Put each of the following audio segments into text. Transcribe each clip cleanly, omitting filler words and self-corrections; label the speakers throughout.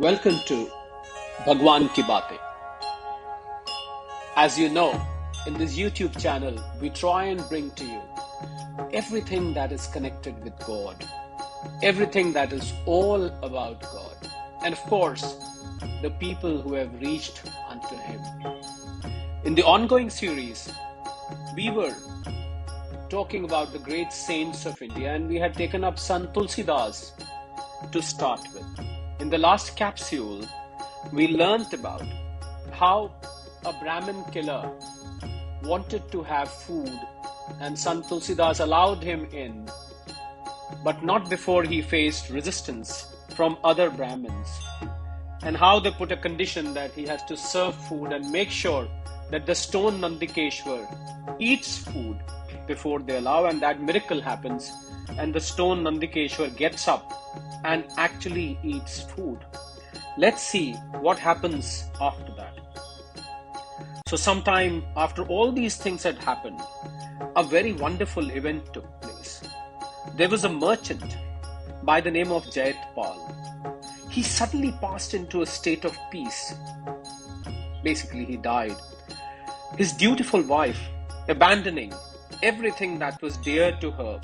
Speaker 1: Welcome to Bhagwan Ki Baatein. As you know, in this YouTube channel, we try and bring to you everything that is connected with God, everything that is all about God, and of course, the people who have reached unto Him. In the ongoing series, we were talking about the great saints of India, and we had taken up Sant Tulsidas to start with. In the last capsule, we learnt about how a Brahmin killer wanted to have food and Sant Tulsidas allowed him in, but not before he faced resistance from other Brahmins, and how they put a condition that he has to serve food and make sure that the stone Nandikeshwar eats food before they allow, and that miracle happens and the stone Nandikeshwar gets up and actually eats food. Let's see what happens after that. So sometime after all these things had happened, a very wonderful event took place. There was a merchant by the name of Jayatpal. He suddenly passed into a state of peace. Basically, he died. His dutiful wife, abandoning everything that was dear to her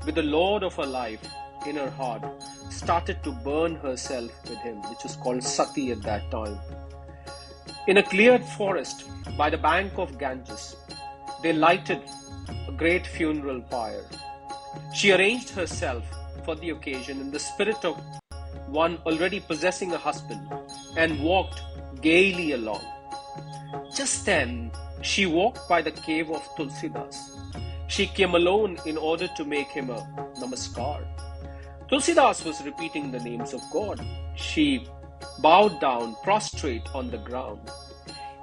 Speaker 1: with the Lord of her life in her heart, started to burn herself with him, which was called Sati at that time. In a cleared forest by the bank of Ganges, they lighted a great funeral pyre. She arranged herself for the occasion in the spirit of one already possessing a husband and walked gaily along. Just then, she walked by the cave of Tulsidas. She came alone in order to make him a namaskar. Tulsidas was repeating the names of God. She bowed down, prostrate on the ground.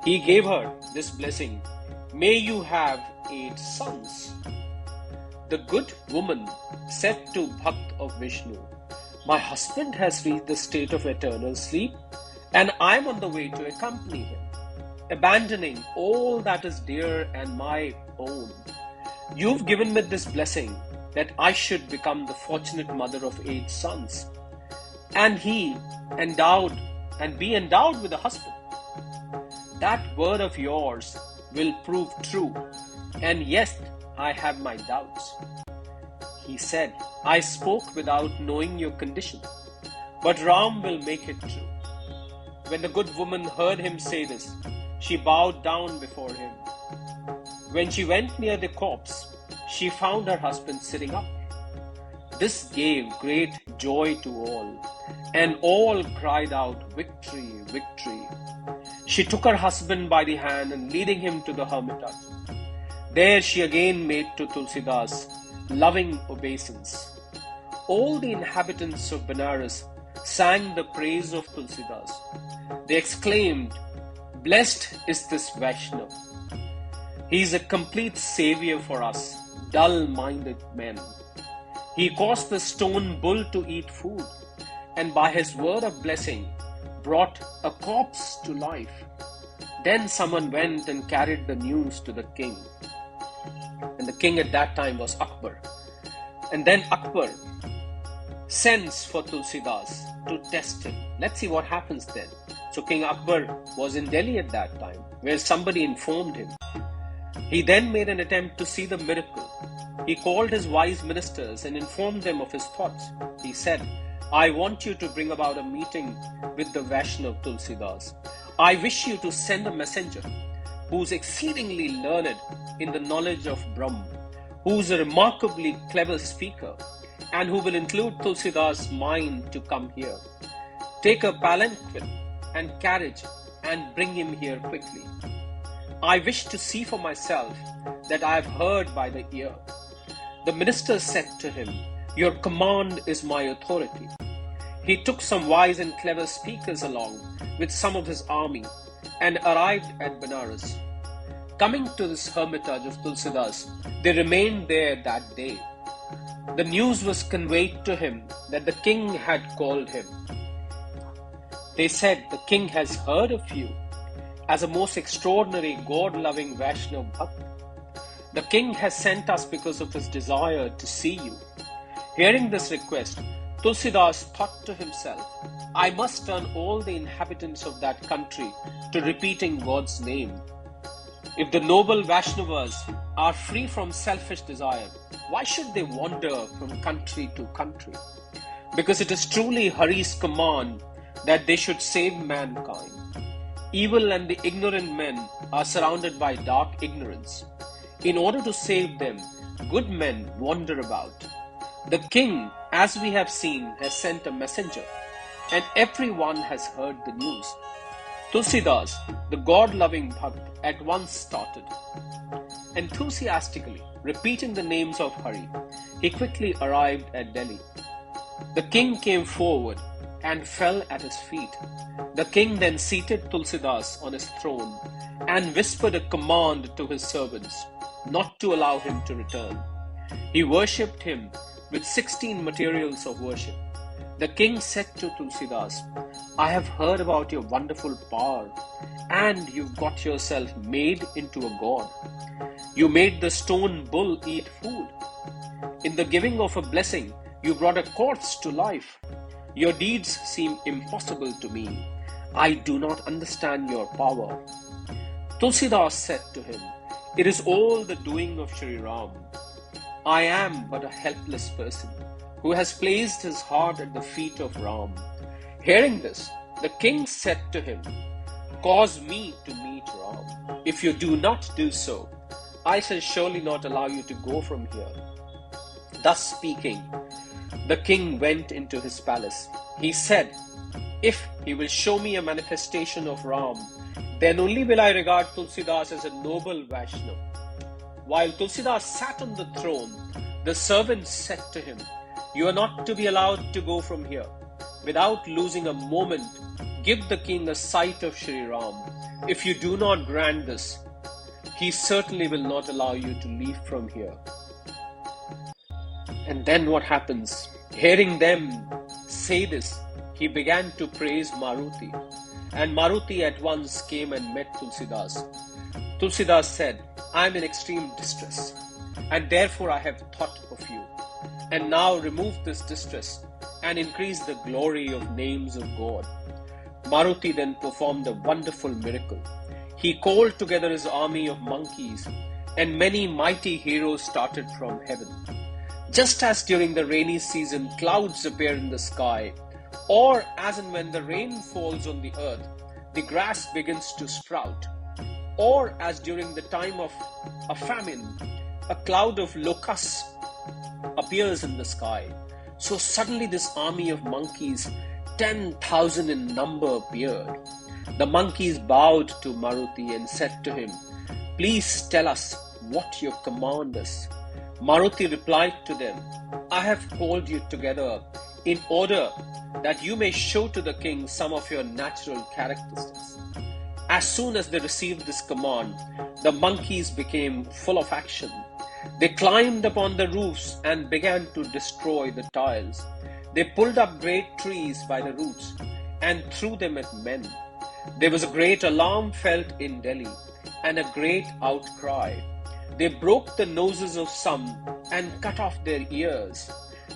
Speaker 1: He gave her this blessing: "May you have 8 sons." The good woman said to Bhakt of Vishnu, "My husband has reached the state of eternal sleep, and I am on the way to accompany him, abandoning all that is dear and my own. You've given me this blessing that I should become the fortunate mother of 8 sons, and be endowed with a husband. That word of yours will prove true, and yes, I have my doubts." He said, "I spoke without knowing your condition, but Ram will make it true." When the good woman heard him say this, she bowed down before him. When she went near the corpse, she found her husband sitting up. This gave great joy to all, and all cried out, "Victory, victory." She took her husband by the hand and leading him to the hermitage. There she again made to Tulsidas loving obeisance. All the inhabitants of Benares sang the praise of Tulsidas. They exclaimed, "Blessed is this Vaishnav. He is a complete savior for us, dull-minded men. He caused the stone bull to eat food, and by his word of blessing brought a corpse to life." Then someone went and carried the news to the king. And the king at that time was Akbar. And then Akbar sends for Tulsidas to test him. Let's see what happens then. So King Akbar was in Delhi at that time, where somebody informed him. He then made an attempt to see the miracle. He called his wise ministers and informed them of his thoughts. He said, "I want you to bring about a meeting with the Vaishnav Tulsidas. I wish you to send a messenger who is exceedingly learned in the knowledge of Brahm, who is a remarkably clever speaker, and who will include Tulsidas' mind to come here. Take a palanquin and carriage and bring him here quickly. I wish to see for myself that I have heard by the ear." The minister said to him, "Your command is my authority." He took some wise and clever speakers along with some of his army and arrived at Benares. Coming to this hermitage of Tulsidas, they remained there that day. The news was conveyed to him that the king had called him. They said, "The king has heard of you as a most extraordinary God-loving Vaishnav Bhakt. The king has sent us because of his desire to see you." Hearing this request, Tulsidas thought to himself, I must turn all the inhabitants of that country to repeating God's name. If the noble Vaishnavas are free from selfish desire, why should they wander from country to country? Because it is truly Hari's command that they should save mankind. Evil and the ignorant men are surrounded by dark ignorance. In order to save them, good men wander about. The king, as we have seen, has sent a messenger, and everyone has heard the news. Tulsidas, the God-loving Bhakt, at once started. Enthusiastically repeating the names of Hari, he quickly arrived at Delhi. The king came forward and fell at his feet. The king then seated Tulsidas on his throne and whispered a command to his servants not to allow him to return. He worshipped him with 16 materials of worship. The king said to Tulsidas, I have heard about your wonderful power, and you've got yourself made into a god. You made the stone bull eat food. In the giving of a blessing, you brought a corpse to life. Your deeds seem impossible to me. I do not understand your power. Tulsidas said to him, It is all the doing of Shri Ram. I am but a helpless person who has placed his heart at the feet of Ram. Hearing this, the king said to him, Cause me to meet Ram. If you do not do so, I shall surely not allow you to go from here. Thus speaking, the king went into his palace. He said, If he will show me a manifestation of Ram, then only will I regard Tulsidas as a noble Vaishnava. While Tulsidas sat on the throne, the servants said to him, You are not to be allowed to go from here. Without losing a moment, give the king a sight of Shri Ram. If you do not grant this, he certainly will not allow you to leave from here. And then what happens? Hearing them say this, he began to praise Maruti. And Maruti at once came and met Tulsidas. Tulsidas said, I am in extreme distress, and therefore I have thought of you. And now remove this distress and increase the glory of names of God. Maruti then performed a wonderful miracle. He called together his army of monkeys, and many mighty heroes started from heaven. Just as during the rainy season clouds appear in the sky, or as and when the rain falls on the earth, the grass begins to sprout, or as during the time of a famine, a cloud of locusts appears in the sky, so suddenly this army of monkeys, 10,000 in number, appeared. The monkeys bowed to Maruti and said to him, Please tell us what you command us. Maruti replied to them, I have called you together in order that you may show to the king some of your natural characteristics. As soon as they received this command, the monkeys became full of action. They climbed upon the roofs and began to destroy the tiles. They pulled up great trees by the roots and threw them at men. There was a great alarm felt in Delhi and a great outcry. They broke the noses of some and cut off their ears.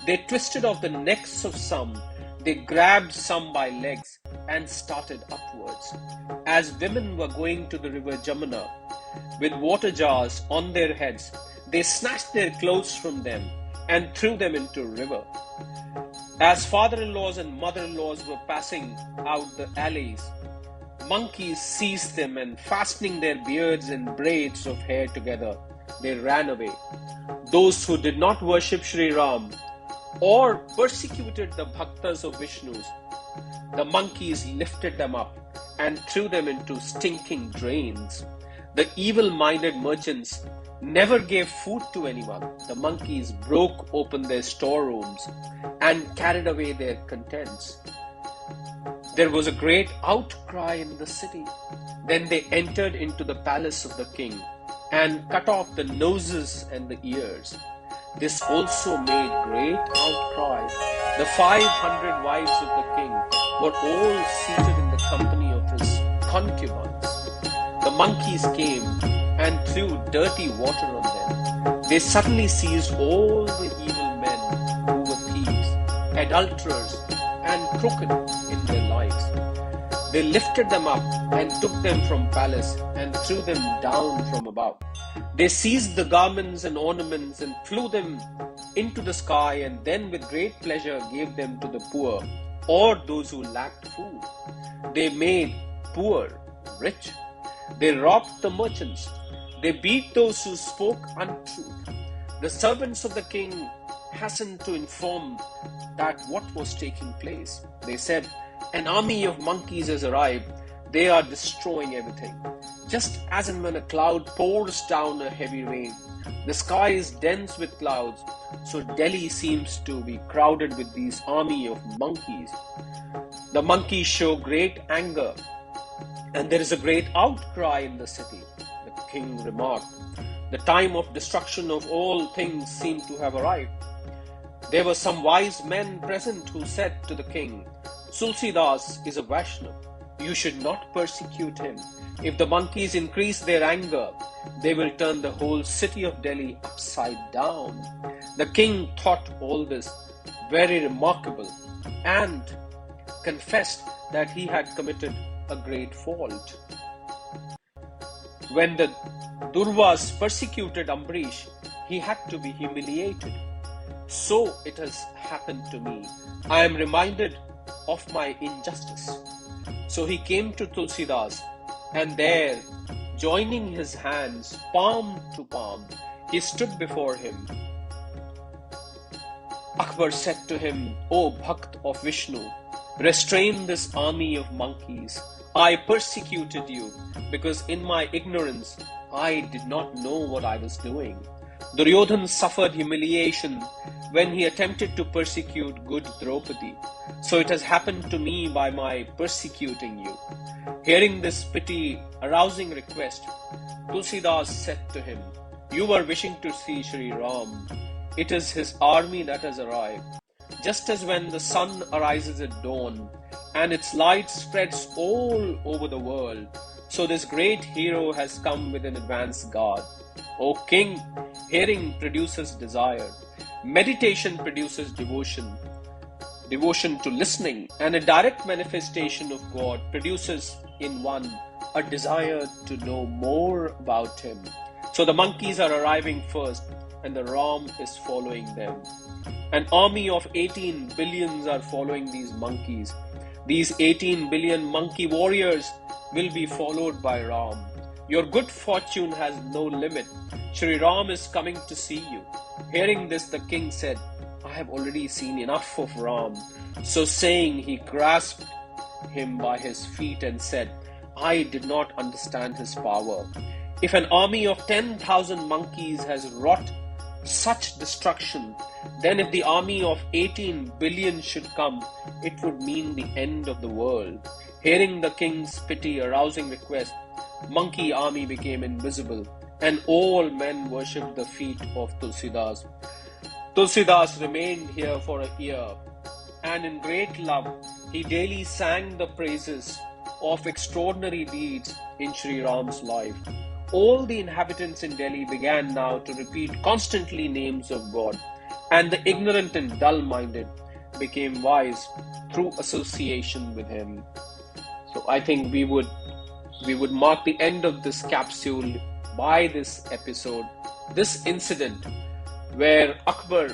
Speaker 1: They twisted off the necks of some. They grabbed some by legs and started upwards. As women were going to the river Jamuna with water jars on their heads, they snatched their clothes from them and threw them into a river. As father-in-laws and mother-in-laws were passing out the alleys, monkeys seized them and fastening their beards and braids of hair together, they ran away. Those who did not worship Shri Ram or persecuted the bhaktas of Vishnu's, the monkeys lifted them up and threw them into stinking drains. The evil-minded merchants never gave food to anyone. The monkeys broke open their storerooms and carried away their contents. There was a great outcry in the city. Then they entered into the palace of the king and cut off the noses and the ears. This also made great outcry. The 500 wives of the king were all seated in the company of his concubines. The monkeys came and threw dirty water on them. They suddenly seized all the evil men who were thieves adulterers, and crooked in their lives. They lifted them up and took them from palace and threw them down from above. They seized the garments and ornaments and flew them into the sky, and then with great pleasure gave them to the poor or those who lacked food. They made poor rich. They robbed the merchants. They beat those who spoke untruth. The servants of the king hastened to inform that what was taking place. They said, "An army of monkeys has arrived. They are destroying everything." Just as and when a cloud pours down a heavy rain, the sky is dense with clouds, so Delhi seems to be crowded with these army of monkeys. The monkeys show great anger, and there is a great outcry in the city. The king remarked, "The time of destruction of all things seemed to have arrived." There were some wise men present who said to the king, "Tulsidas is a Vaishnav. You should not persecute him. If the monkeys increase their anger, they will turn the whole city of Delhi upside down." The king thought all this very remarkable and confessed that he had committed a great fault. When the Durvas persecuted Ambarish, he had to be humiliated. So it has happened to me. I am reminded of my injustice. So he came to Tulsidas, and there, joining his hands palm to palm, he stood before him. Akbar said to him, "O Bhakt of Vishnu, restrain this army of monkeys. I persecuted you because in my ignorance I did not know what I was doing." Duryodhan suffered humiliation when he attempted to persecute good Draupadi. So it has happened to me by my persecuting you. Hearing this pity-arousing request, Tulsidas said to him, "You were wishing to see Sri Ram. It is his army that has arrived. Just as when the sun arises at dawn and its light spreads all over the world, so this great hero has come with an advance guard. O king, hearing produces desire. Meditation produces devotion. Devotion to listening and a direct manifestation of God produces in one a desire to know more about him." So the monkeys are arriving first and the Ram is following them. An army of 18 billions are following these monkeys. These 18 billion monkey warriors will be followed by Ram. Your good fortune has no limit. Shri Ram is coming to see you. Hearing this, the king said, "I have already seen enough of Ram." So saying, he grasped him by his feet and said, "I did not understand his power. If an army of 10,000 monkeys has wrought such destruction, then if the army of 18 billion should come, it would mean the end of the world." Hearing the king's pity-arousing request, monkey army became invisible, and all men worshipped the feet of Tulsidas. Tulsidas remained here for a year, and in great love, he daily sang the praises of extraordinary deeds in Sri Ram's life. All the inhabitants in Delhi began now to repeat constantly names of God, and the ignorant and dull-minded became wise through association with him. So I think we would mark the end of this capsule by this episode, this incident where Akbar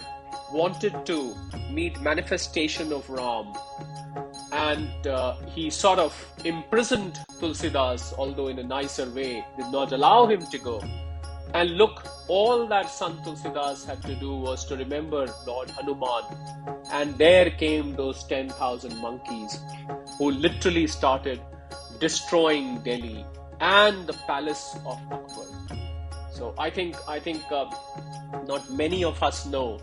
Speaker 1: wanted to meet manifestation of Ram, and he sort of imprisoned Tulsidas, although in a nicer way, did not allow him to go. And look, all that Sant Tulsidas had to do was to remember Lord Hanuman, and there came those 10,000 monkeys who literally started destroying Delhi and the palace of Akbar. So I think not many of us know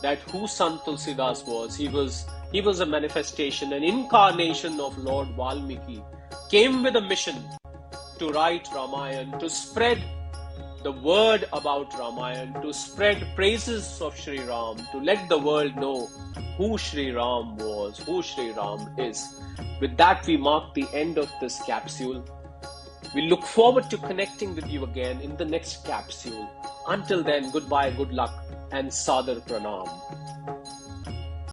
Speaker 1: that who Sant Tulsidas was. He was a manifestation, an incarnation of Lord Valmiki, came with a mission to write Ramayana, to spread the word about Ramayana, to spread praises of Sri Ram, to let the world know who Sri Ram was, who Sri Ram is. With that, we mark the end of this capsule. We look forward to connecting with you again in the next capsule. Until then, goodbye, good luck, and Sadar Pranam.